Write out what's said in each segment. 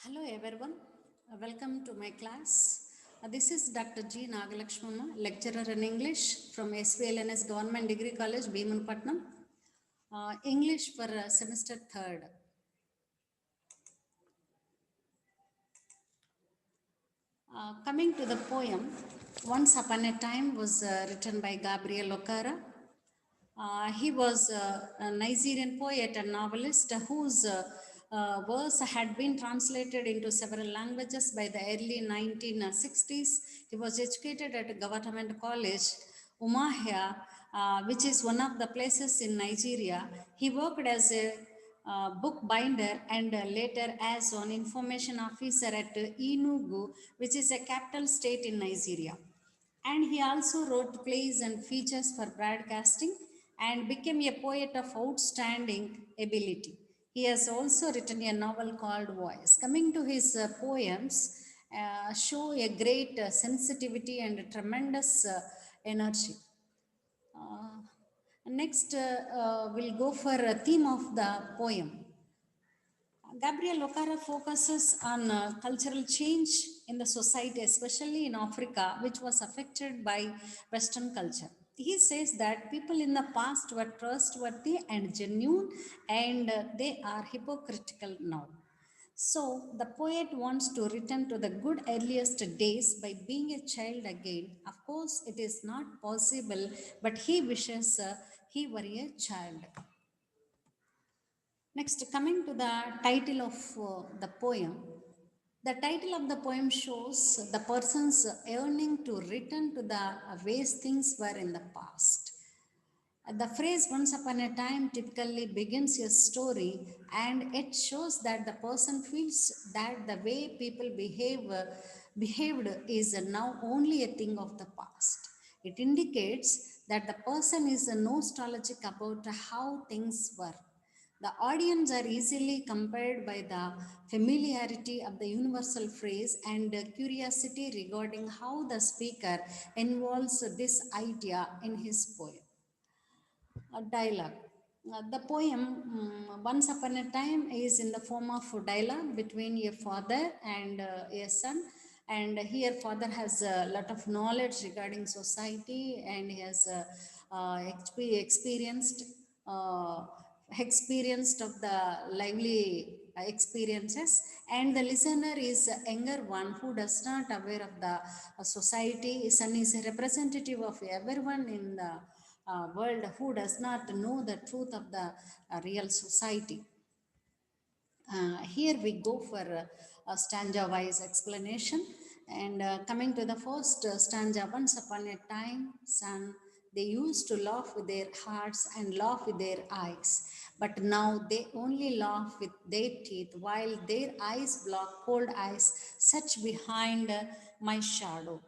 Hello everyone, welcome to my class. This is Dr. G. Nagalakshmana, lecturer in English from SVLNS Government Degree College, Bhimanpatnam. English for semester third. Coming to the poem, Once Upon a Time was written by Gabriel Okara. He was a Nigerian poet and novelist whose verse had been translated into several languages by the early 1960s. He was educated at a government college, Umahia, which is one of the places in Nigeria. He worked as a bookbinder and later as an information officer at Enugu, which is a capital state in Nigeria. And he also wrote plays and features for broadcasting and became a poet of outstanding ability. He has also written a novel called Voice. Coming to his poems, show a great sensitivity and a tremendous energy. Uh, Next, we'll go for a theme of the poem. Gabriel Okara focuses on cultural change in the society, especially in Africa, which was affected by Western culture. He says that people in the past were trustworthy and genuine, and they are hypocritical now. So, the poet wants to return to the good earliest days by being a child again. Of course, it is not possible, but he wishes he were a child. Next, coming to the title of the poem, the title of the poem shows the person's yearning to return to the ways things were in the past. The phrase once upon a time typically begins a story and it shows that the person feels that the way people behaved is now only a thing of the past. It indicates that the person is nostalgic about how things were. The audience are easily compared by the familiarity of the universal phrase and curiosity regarding how the speaker involves this idea in his poem. A dialogue. The poem Once Upon a Time is in the form of a dialogue between a father and a son. And here, father has a lot of knowledge regarding society and he has experienced uh, experienced of the lively experiences, and the listener is a younger one who does not aware of the society. Son is a representative of everyone in the world who does not know the truth of the real society. Here we go for a stanza wise explanation. And coming to the first stanza, once upon a time, son, they used to laugh with their hearts and laugh with their eyes. But now they only laugh with their teeth while their eyes block cold eyes, such behind my shadow.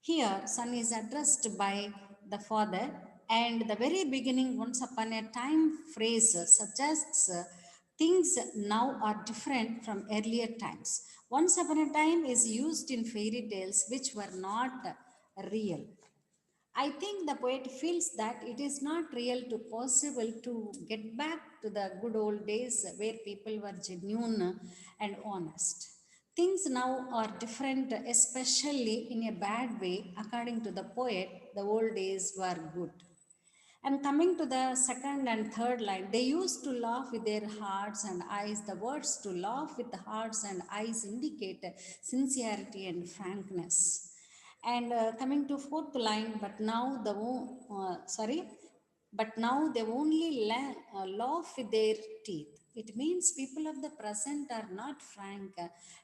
Here, son is addressed by the father, and the very beginning, once upon a time phrase suggests things now are different from earlier times. Once upon a time is used in fairy tales which were not real. I think the poet feels that it is not real to possible to get back to the good old days where people were genuine and honest. Things now are different, especially in a bad way. According to the poet, the old days were good. And coming to the second and third line, they used to laugh with their hearts and eyes. The words to laugh with the hearts and eyes indicate sincerity and frankness. And coming to fourth line, but now they only laugh with their teeth. It means people of the present are not frank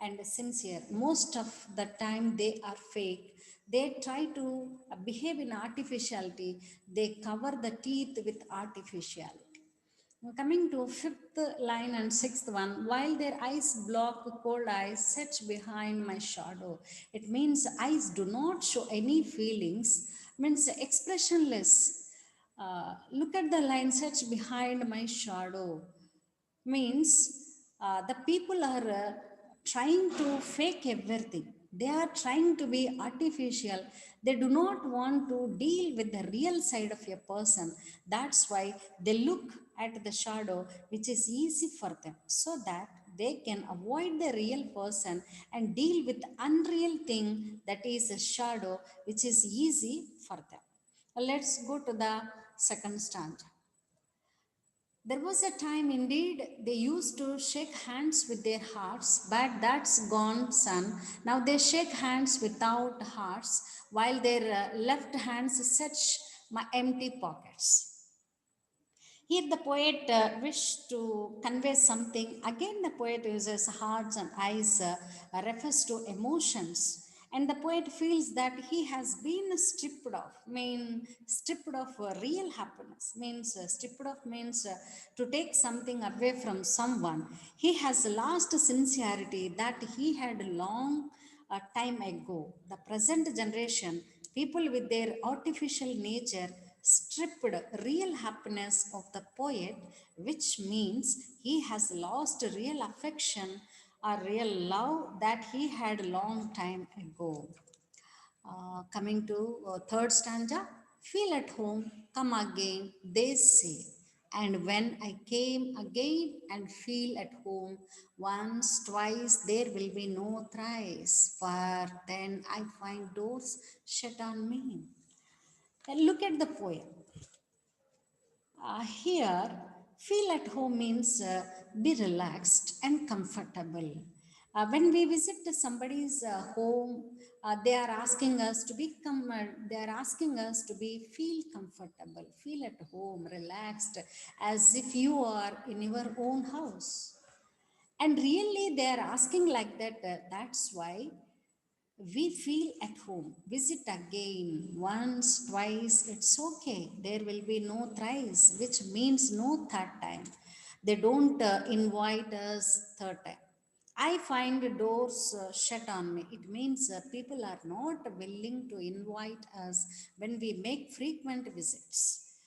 and sincere. Most of the time they are fake. They try to behave in artificiality. They cover the teeth with artificiality. Coming to fifth line and sixth one, while their eyes block cold eyes, set behind my shadow. It means eyes do not show any feelings, means expressionless. Look at the line, set behind my shadow. Means the people are trying to fake everything. They are trying to be artificial. They do not want to deal with the real side of a person. That's why they look at the shadow which is easy for them so that they can avoid the real person and deal with unreal thing that is a shadow, which is easy for them. Let's go to the second stanza. There was a time indeed they used to shake hands with their hearts, but that's gone, son. Now they shake hands without hearts, while their left hands search my empty pockets. Here, the poet wished to convey something. Again, the poet uses hearts and eyes, refers to emotions. And the poet feels that he has been stripped of real happiness. Stripped of means to take something away from someone. He has lost sincerity that he had long time ago. The present generation, people with their artificial nature, stripped real happiness of the poet, which means he has lost real affection or real love that he had long time ago. Coming to third stanza, feel at home, come again, they say. And when I came again and feel at home, once, twice, there will be no thrice, for then I find doors shut on me. And look at the poem. Here, feel at home means be relaxed and comfortable. When we visit somebody's home, they are asking us to they are asking us to be feel comfortable, feel at home, relaxed, as if you are in your own house. And really, they are asking like that. That's why we feel at home. Visit again, once, twice, it's okay. There will be no thrice, which means no third time. They don't invite us third time. I find the doors shut on me. It means people are not willing to invite us when we make frequent visits.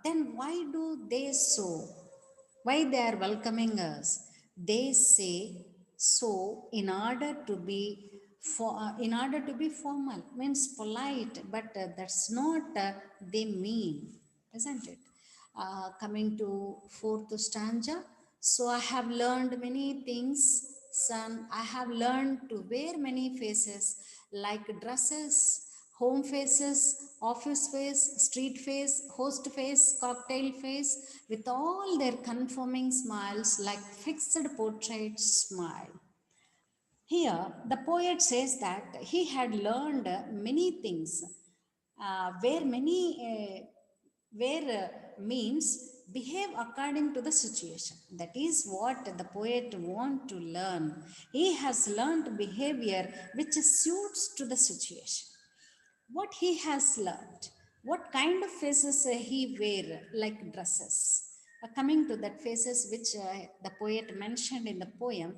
Then why do they so? Why they are welcoming us? They say so in order to be in order to be formal, means polite, but that's not they mean, isn't it? Coming to fourth stanza. So I have learned many things, son. I have learned to wear many faces like dresses, home faces, office face, street face, host face, cocktail face, with all their conforming smiles like fixed portrait smile. Here, the poet says that he had learned many things, where means behave according to the situation. That is what the poet want to learn. He has learned behavior which suits to the situation. What he has learned, what kind of faces he wear, like dresses. Coming to that faces which the poet mentioned in the poem,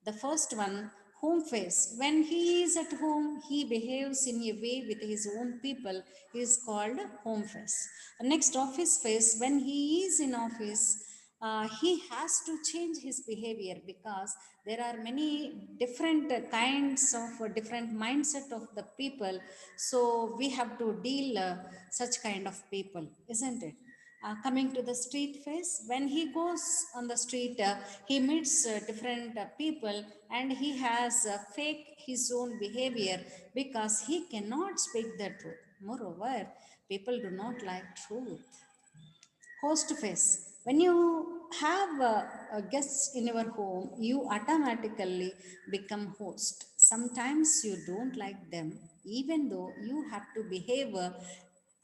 the first one, home face. When he is at home, he behaves in a way with his own people, is called home face. Next, office face. When he is in office, he has to change his behavior because there are many different kinds of different mindset of the people, so we have to deal such kind of people, isn't it? Coming to the street face, when he goes on the street, he meets different people and he has fake his own behavior because he cannot speak the truth. Moreover, people do not like truth. Host face. When you have guests in your home, you automatically become host. Sometimes you don't like them, even though you have to behave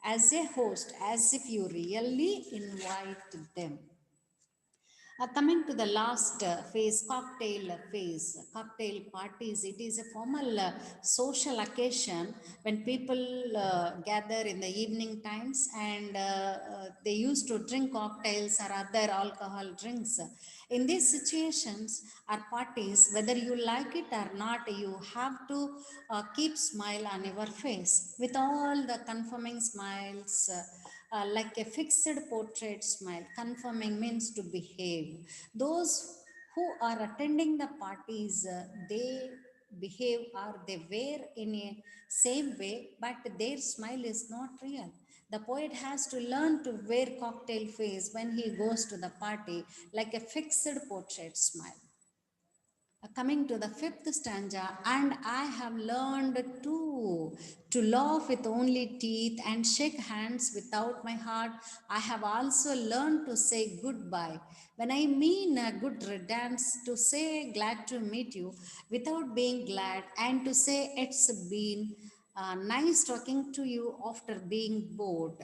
as a host, as if you really invite them. Coming to the last phase, cocktail parties. It is a formal social occasion when people gather in the evening times and they used to drink cocktails or other alcohol drinks. In these situations or parties, whether you like it or not, you have to keep smile on your face with all the confirming smiles. Like a fixed portrait smile. Confirming means to behave. Those who are attending the parties, they behave or they wear in a same way, but their smile is not real. The poet has to learn to wear cocktail face when he goes to the party, like a fixed portrait smile. Coming to the fifth stanza, and I have learned too to laugh with only teeth and shake hands without my heart. I have also learned to say goodbye. When I mean a good riddance, to say glad to meet you without being glad, and to say it's been nice talking to you after being bored.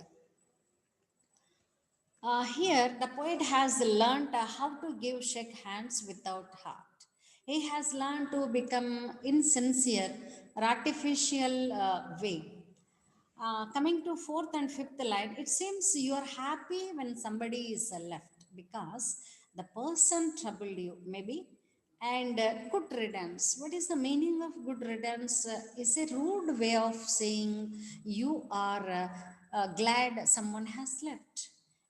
Here, the poet has learned how to give shake hands without heart. He has learned to become insincere or artificial way. Coming to fourth and fifth line, it seems you are happy when somebody is left because the person troubled you, maybe. And good riddance. What is the meaning of good riddance? Is a rude way of saying you are glad someone has left.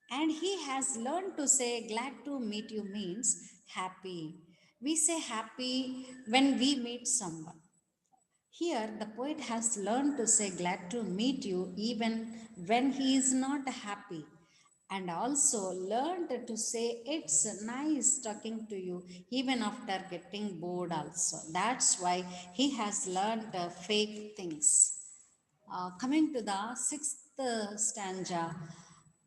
And he has learned to say glad to meet you means happy. We say happy when we meet someone. Here, the poet has learned to say glad to meet you even when he is not happy, and also learned to say it's nice talking to you even after getting bored, also. That's why he has learned fake things. Coming to the sixth stanza,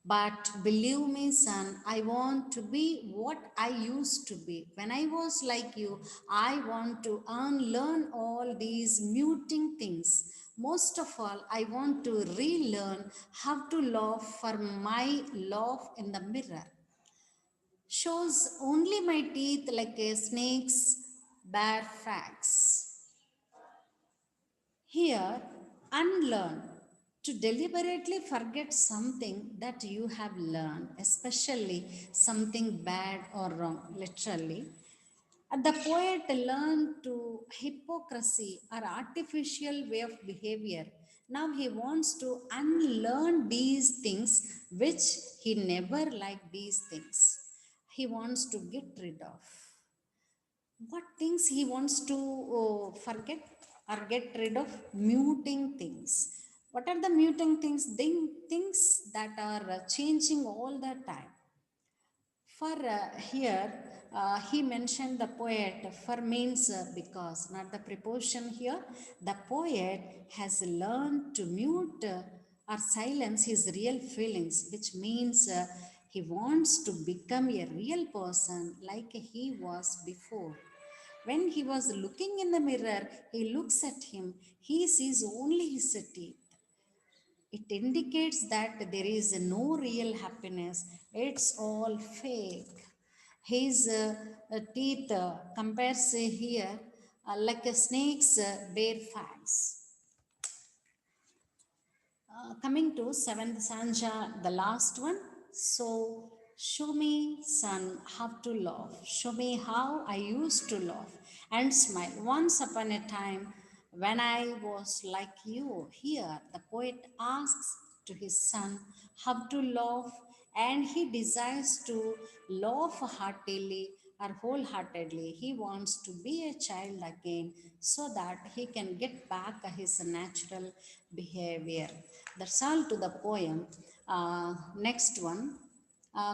but believe me, son, I want to be what I used to be. When I was like you, I want to unlearn all these muting things. Most of all, I want to relearn how to laugh for my laugh in the mirror. Shows only my teeth like a snake's bare facts. Here, unlearn, to deliberately forget something that you have learned, especially something bad or wrong, literally. The poet learned to hypocrisy or artificial way of behavior. Now he wants to unlearn these things which he never liked these things. He wants to get rid of. What things he wants to forget or get rid of? Muting things. What are the muting things? Things that are changing all the time. For here, he mentioned the poet for means because, not the preposition here. The poet has learned to mute or silence his real feelings, which means he wants to become a real person like he was before. When he was looking in the mirror, he looks at him, he sees only his teeth. It indicates that there is no real happiness, it's all fake. His teeth compares here like a snake's bare fangs. Coming to seventh Sanja, the last one. So, show me, son, how to laugh. Show me how I used to laugh and smile. Once upon a time, when I was like you, here the poet asks to his son how to laugh, and he desires to laugh heartily or wholeheartedly. He wants to be a child again so that he can get back his natural behavior. That's all to the poem. Next one.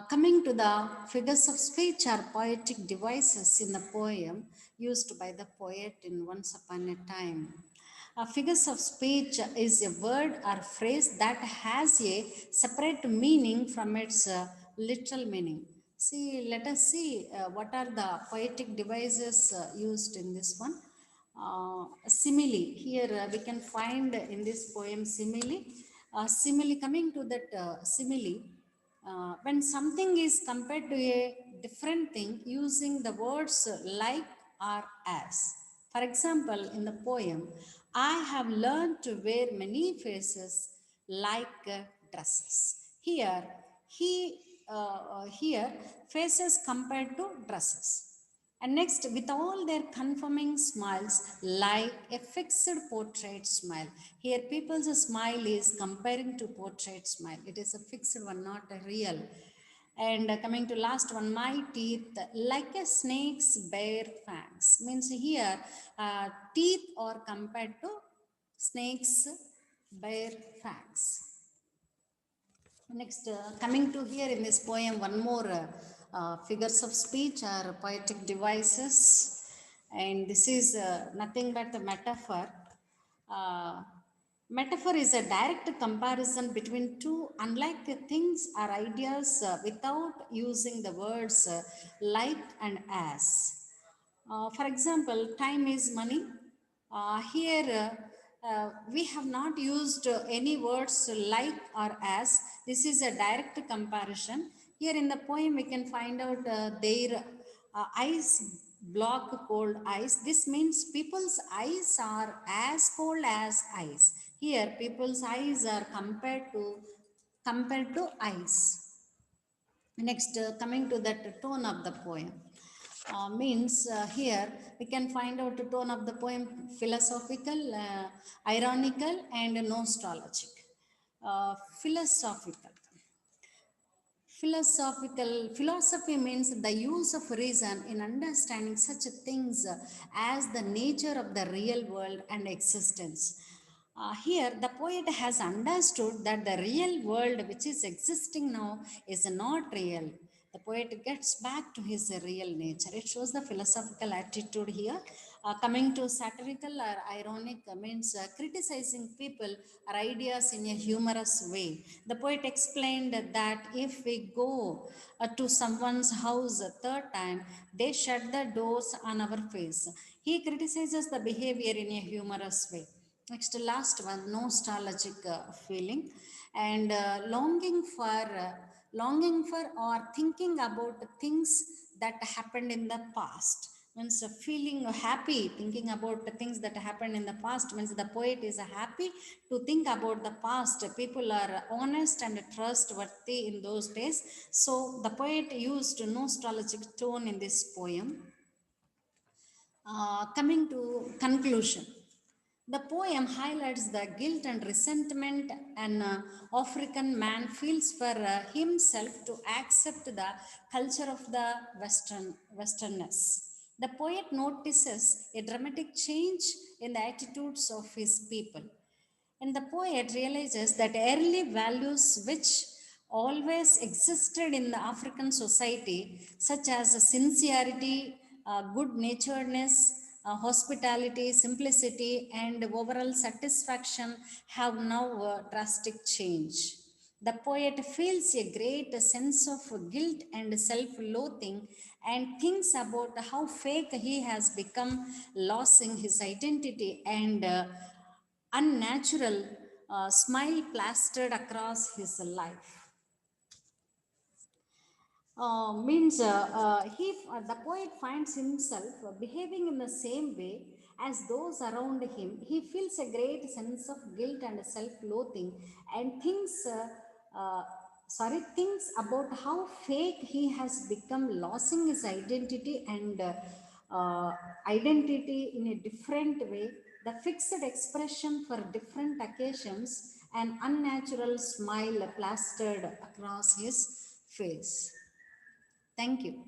Coming to the figures of speech are poetic devices in the poem used by the poet in Once Upon a Time. Figures of speech is a word or phrase that has a separate meaning from its literal meaning. See, let us see what are the poetic devices used in this one. Simile. Here we can find in this poem simile. Simile, coming to that simile, when something is compared to a different thing using the words like or as. For example, in the poem, I have learned to wear many faces like dresses. Here, here faces compared to dresses. And next, with all their confirming smiles, like a fixed portrait smile. Here, people's smile is comparing to portrait smile. It is a fixed one, not a real. And coming to last one, my teeth like a snake's bare fangs. Means here, teeth are compared to snake's bare fangs. Next, coming to here in this poem, one more figures of speech or poetic devices. And this is nothing but a metaphor. Uh, Metaphor is a direct comparison between two unlike things or ideas without using the words like and as. For example, time is money. Here, we have not used any words like or as. This is a direct comparison. Here in the poem, we can find out their eyes block cold ice. This means people's eyes are as cold as ice. Here, people's eyes are compared to ice. Next, coming to that tone of the poem, means here we can find out the tone of the poem philosophical, ironical, and nostalgic. Philosophical. Philosophy means the use of reason in understanding such things as the nature of the real world and existence. Here, the poet has understood that the real world which is existing now is not real. The poet gets back to his real nature. It shows the philosophical attitude here. Coming to satirical or ironic means criticizing people or ideas in a humorous way. The poet explained that if we go to someone's house a third time, they shut the doors on our face. He criticizes the behavior in a humorous way. Next, last one, nostalgic feeling and longing for or thinking about things that happened in the past. Means feeling happy thinking about the things that happened in the past. Means the poet is happy to think about the past. People are honest and trustworthy in those days. So the poet used nostalgic tone in this poem. Coming to conclusion, the poem highlights the guilt and resentment an African man feels for himself to accept the culture of the Westernness. The poet notices a dramatic change in the attitudes of his people. And the poet realizes that early values which always existed in the African society, such as sincerity, good naturedness, hospitality, simplicity, and overall satisfaction, have now drastic change. The poet feels a great sense of guilt and self loathing and thinks about how fake he has become, losing his identity and unnatural smile plastered across his life. Means the poet finds himself behaving in the same way as those around him. He feels a great sense of guilt and self-loathing and uh, thinks about how fake he has become, losing his identity in a different way, the fixed expression for different occasions, an unnatural smile plastered across his face. Thank you.